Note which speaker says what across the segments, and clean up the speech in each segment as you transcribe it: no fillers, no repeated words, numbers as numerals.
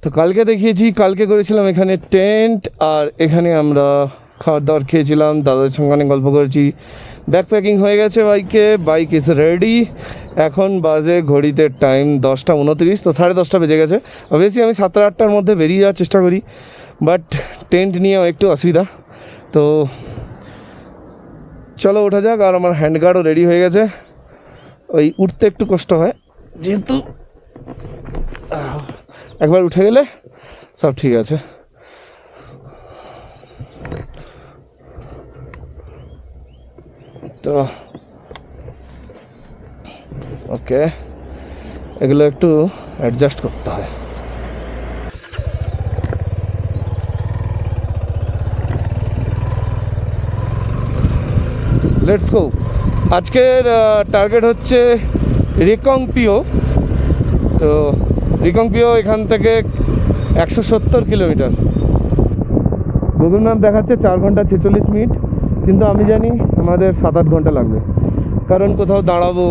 Speaker 1: তো কালকে দেখিয়েছি, কালকে করেছিলাম এখানে টেন্ট, আর এখানে আমরা খাবার দাবার খেয়েছিলাম, দাদাদের সঙ্গে অনেক গল্প করেছি। ব্যাকপ্যাকিং হয়ে গেছে বাইকে, বাইক ইজ রেডি। এখন বাজে ঘড়িতে টাইম 10:29, তো 10:30 বেজে গেছে। অবভিয়াসলি আমি 7-8টার মধ্যে বেরিয়ে যাওয়ার চেষ্টা করি, বাট টেন্ট নিয়েও একটু অসুবিধা। তো চলো ওঠা যাক। আর আমার হ্যান্ড গার্ডও রেডি হয়ে গেছে। ওই উঠতে একটু কষ্ট হয়, যেহেতু একবার উঠে গেলে সব ঠিক আছে। তো ওকে, এগুলো একটু অ্যাডজাস্ট করতে হয়। Let's go. আজকের টার্গেট হচ্ছে রিকংপিও। তো রিকংপিও এখান থেকে 170 কিলোমিটার। গুগল ম্যাপ দেখাচ্ছে 4 ঘন্টা 46 মিনিট, কিন্তু আমি জানি আমাদের 7-8 ঘন্টা লাগবে, কারণ কোথাও দাঁড়াবো,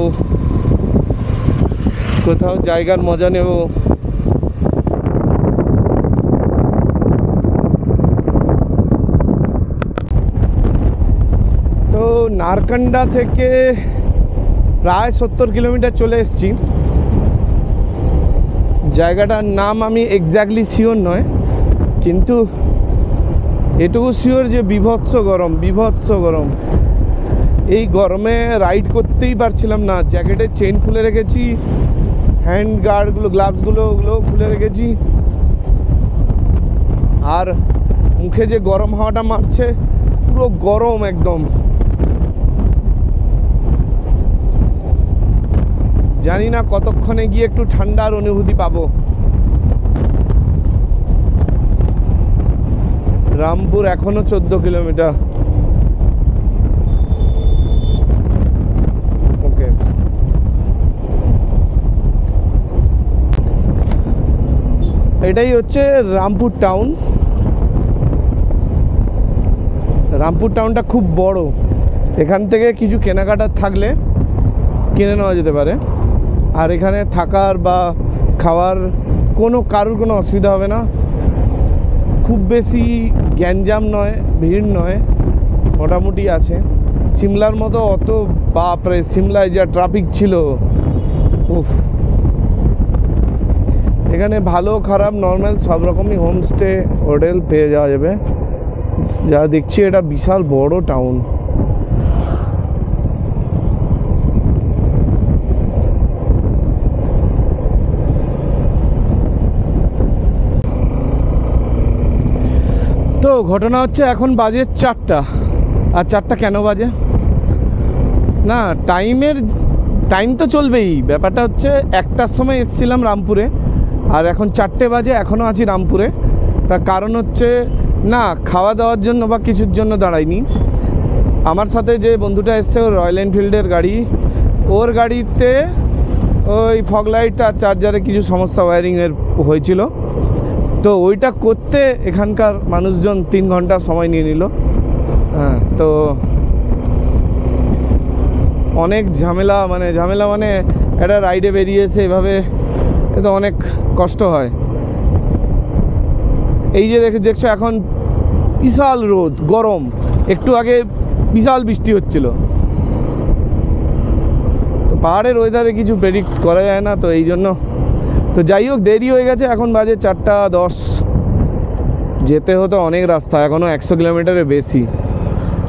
Speaker 1: কোথাও জায়গার মজা নেব। তো নারকান্ডা থেকে প্রায় 70 কিলোমিটার চলে এসেছি। জায়গাটার নাম আমি এক্স্যাক্টলি শিওর নয়, কিন্তু এটুকু শিওর যে বিভৎস গরম, বিভৎস গরম। এই গরমে রাইড করতেই পারছিলাম না। জ্যাকেটের চেন খুলে রেখেছি, হ্যান্ড গার্ডগুলো, গ্লাভসগুলো, ওগুলো খুলে রেখেছি। আর মুখে যে গরম হাওয়াটা মারছে, পুরো গরম একদম। জানি না কতক্ষণে গিয়ে একটু ঠান্ডার অনুভূতি পাবো। রামপুর এখনো 14 কিলোমিটার। ওকে, এটাই হচ্ছে রামপুর টাউন। রামপুর টাউনটা খুব বড়। এখান থেকে কিছু কেনাকাটার থাকলে কিনে নেওয়া যেতে পারে। আর এখানে থাকার বা খাওয়ার কারোর কোনো অসুবিধা হবে না। খুব বেশি গ্যাঞ্জাম নয়, ভিড় নয়, মোটামুটি আছে। সিমলার মতো অত বাপরে, সিমলায় যা ট্রাফিক ছিল, উফ। এখানে ভালো খারাপ নর্মাল সব রকমই হোমস্টে, হোটেল পেয়ে যাওয়া যাবে। যা দেখছি এটা বিশাল বড় টাউন। তো ঘটনা হচ্ছে এখন বাজে 4টা। আর 4টা কেন বাজে না, টাইম তো চলবেই। ব্যাপারটা হচ্ছে 1টার সময় এসেছিলাম রামপুরে, আর এখন 4টে বাজে, এখনও আছি রামপুরে। তার কারণ হচ্ছে, না খাওয়া দাওয়ার জন্য বা কিছুর জন্য দাঁড়াইনি। আমার সাথে যে বন্ধুটা এসছে, ওর রয়্যাল এনফিল্ডের গাড়ি, ওর গাড়িতে ওই ফগ লাইট আর চার্জারে কিছু সমস্যা ওয়্যারিংয়ের হয়েছিল। তো ওইটা করতে এখানকার মানুষজন 3 ঘন্টা সময় নিয়ে নিল। হ্যাঁ, তো অনেক ঝামেলা, মানে একটা রাইডে বেরিয়েছে এভাবে, এ তো অনেক কষ্ট হয়। এই যে দেখছো এখন বিশাল রোদ, গরম। একটু আগে বিশাল বৃষ্টি হচ্ছিল। তো পাহাড়ের ওয়েদারে কিছু প্রেডিক্ট করা যায় না, তো এই জন্য। তো যাই হোক, দেরি হয়ে গেছে, এখন বাজে 4:10। যেতে হতো অনেক রাস্তা, এখনও 100 কিলোমিটারের বেশি।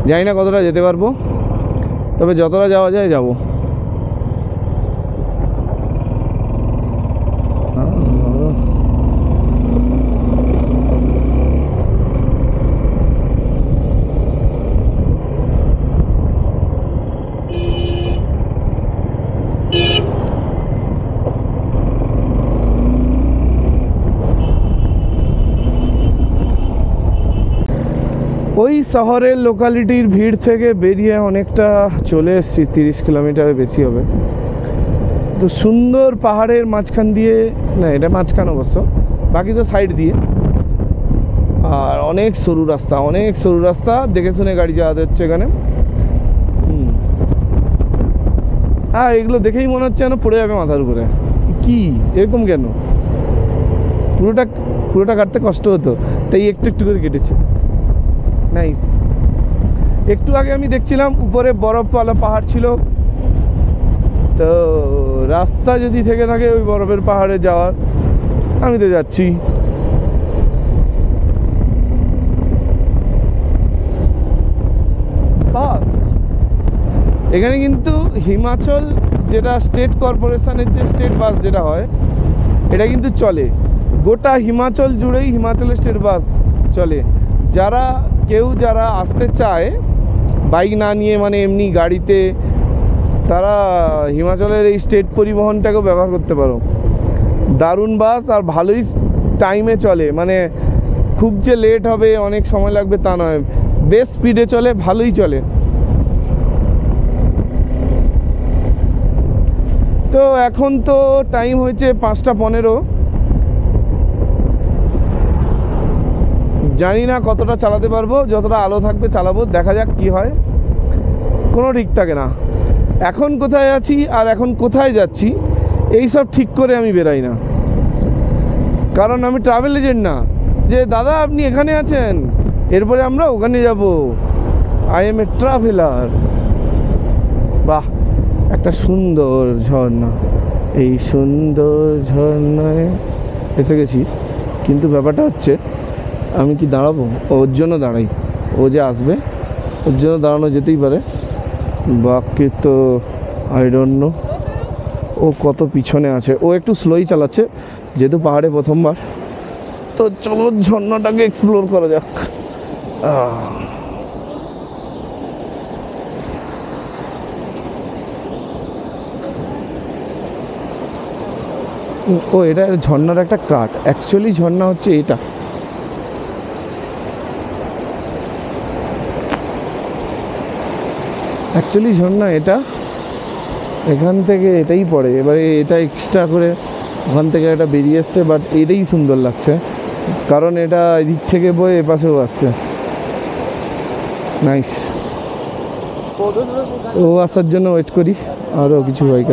Speaker 1: জানি না কতটা যেতে পারবো, তবে যতটা যাওয়া যায় যাবো। ওই শহরের লোকালিটির ভিড় থেকে বেরিয়ে অনেকটা চলে এসেছি, 30 কিলোমিটারের বেশি হবে। তো সুন্দর পাহাড়ের মাঝখান দিয়ে, না এটা মাঝখান অবশ্য, বাকি তো সাইড দিয়ে। আর অনেক সরু রাস্তা, অনেক সরু রাস্তা, দেখে শুনে গাড়ি চালাতে হচ্ছে এখানে। হ্যাঁ, এগুলো দেখেই মনে হচ্ছে যেন পড়ে যাবে মাথার উপরে। কি এরকম কেন? পুরোটা পুরোটা কাটতে কষ্ট হতো, তাই একটু একটু করে কেটেছে। নাইস। একটু আগে আমি দেখছিলাম উপরে বরফওয়ালা পাহাড় ছিল, তো রাস্তা যদি থেকে থাকে ওই বরফের পাহাড়ে যাওয়ার, আমি তো যাচ্ছি। বাস এখানে কিন্তু হিমাচল যেটা স্টেট কর্পোরেশনের যে স্টেট বাস যেটা হয়, এটা কিন্তু চলে গোটা হিমাচল জুড়েই। হিমাচলের স্টেট বাস চলে। যারা আসতে চায় বাইক না নিয়ে, মানে এমনি গাড়িতে, তারা হিমাচলের এই স্টেট পরিবহনটাকেও ব্যবহার করতে পারো। দারুণ বাস, আর ভালোই টাইমে চলে, মানে খুব যে লেট হবে অনেক সময় লাগবে তা নয়, বেশ স্পিডে চলে, ভালোই চলে। তো এখন তো টাইম হয়েছে 5:15। জানি না কতটা চালাতে পারবো, যতটা আলো থাকবে চালাবো, দেখা যাক কি হয়, কোনো ঠিক থাকে না। এখন কোথায় আছি আর এখন কোথায় যাচ্ছি এই সব ঠিক করে আমি বেরাই না, কারণ আমি ট্রাভেল এজেন্ট না যে দাদা আপনি এখানে আছেন এরপরে আমরা ওখানে যাব। I M a traveller. বাহ, একটা সুন্দর ঝর্ণা, এই সুন্দর ঝর্ণায় এসে গেছি। কিন্তু ব্যাপারটা হচ্ছে আমি কি দাঁড়াবো? ওর জন্য দাঁড়াই, ও যে আসবে ওর জন্য দাঁড়ানো যেতেই পারে, বাকি তো আই ডোন্ট নো ও কত পিছনে আছে। ও একটু স্লোই চালাচ্ছে যেহেতু পাহাড়ে প্রথমবার। তো চলো ঝর্ণাটাকে এক্সপ্লোর করা যাক। ও এটা ঝর্ণার একটা কাট, অ্যাকচুয়ালি ঝর্ণা হচ্ছে এটা। অ্যাকচুয়ালি ঝর্ণা এটা, এখান থেকে এটাই পড়ে, এবারে এটা এক্সট্রা করে ওখান থেকে এটা বেরিয়ে এসছে, বাট এটাই সুন্দর লাগছে কারণ এটা এদিক থেকে বয়ে এপাশেও আসছে। নাইস। ও আসার জন্য ওয়েট করি, আরও কিছু বাইক।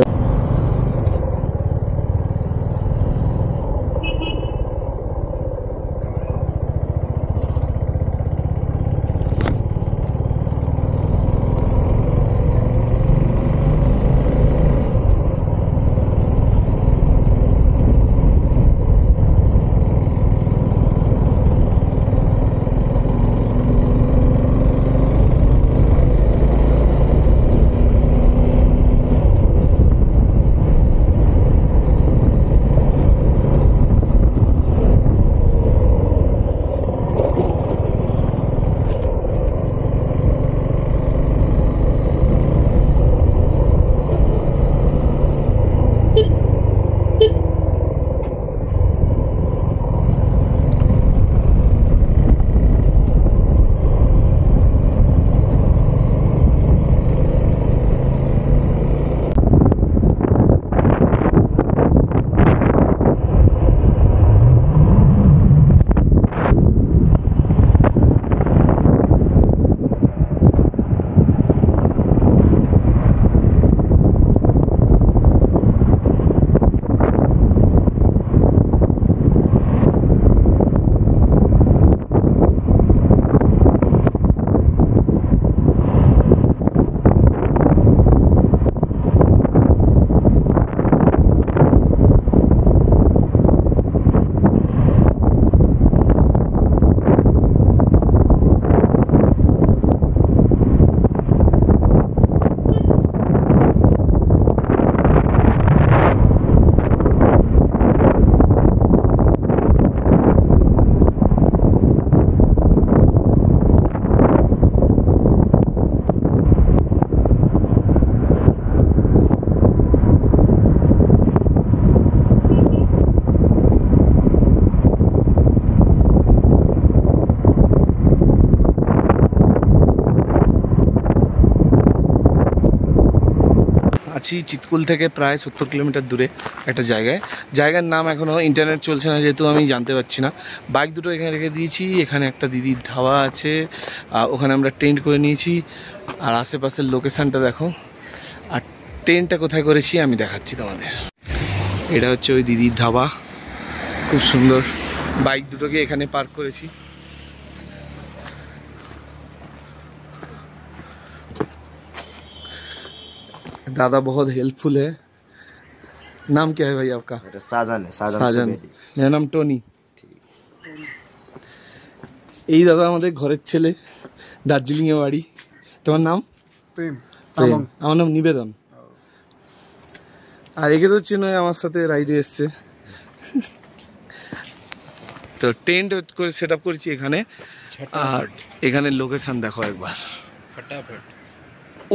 Speaker 1: আছি চিতকুল থেকে প্রায় 70 কিলোমিটার দূরে একটা জায়গার নাম এখনও ইন্টারনেট চলছে না যেহেতু আমি জানতে পারছি না। বাইক দুটো এখানে রেখে দিয়েছি, এখানে একটা দিদির ধাবা আছে, ওখানে আমরা টেন্ট করে নিয়েছি। আর আশেপাশের লোকেশানটা দেখো, আর টেন্টটা কোথায় করেছি আমি দেখাচ্ছি তোমাদের। এটা হচ্ছে ওই দিদির ধাবা, খুব সুন্দর। বাইক দুটোকে এখানে পার্ক করেছি। दादा बहुत हेल्पफुल है। नाम क्या है भाई आपका?
Speaker 2: साजन है।
Speaker 1: साजन। मेरा नाम टोनी। এই দাদা আমাদের ঘরের ছেলে, দার্জিলিং এ বাড়ি। তোমার নাম?
Speaker 3: প্রেম।
Speaker 1: আমার নাম নিবেদন। আর একে তো চেনো, আমার সাথে রাইডে এসছে। তো টেন্ট করে সেট আপ করেছি এখানে। আর এখানে লোকেশন দেখো একবার,
Speaker 3: ফটাফট।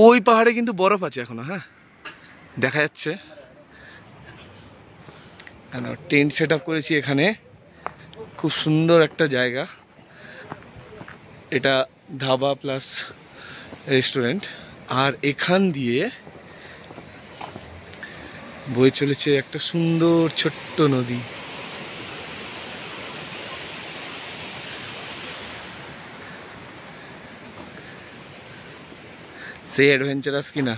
Speaker 1: ওই পাহাড়ে কিন্তু বরফ আছে এখনো, হ্যাঁ দেখা যাচ্ছে। টেন্ট সেট আপ করেছি এখানে, খুব সুন্দর একটা জায়গা। এটা ধাবা প্লাস রেস্টুরেন্ট। আর এখান দিয়ে বয়ে চলেছে একটা সুন্দর ছোট্ট নদী। সেই অ্যাডভেঞ্চারাস কিনা।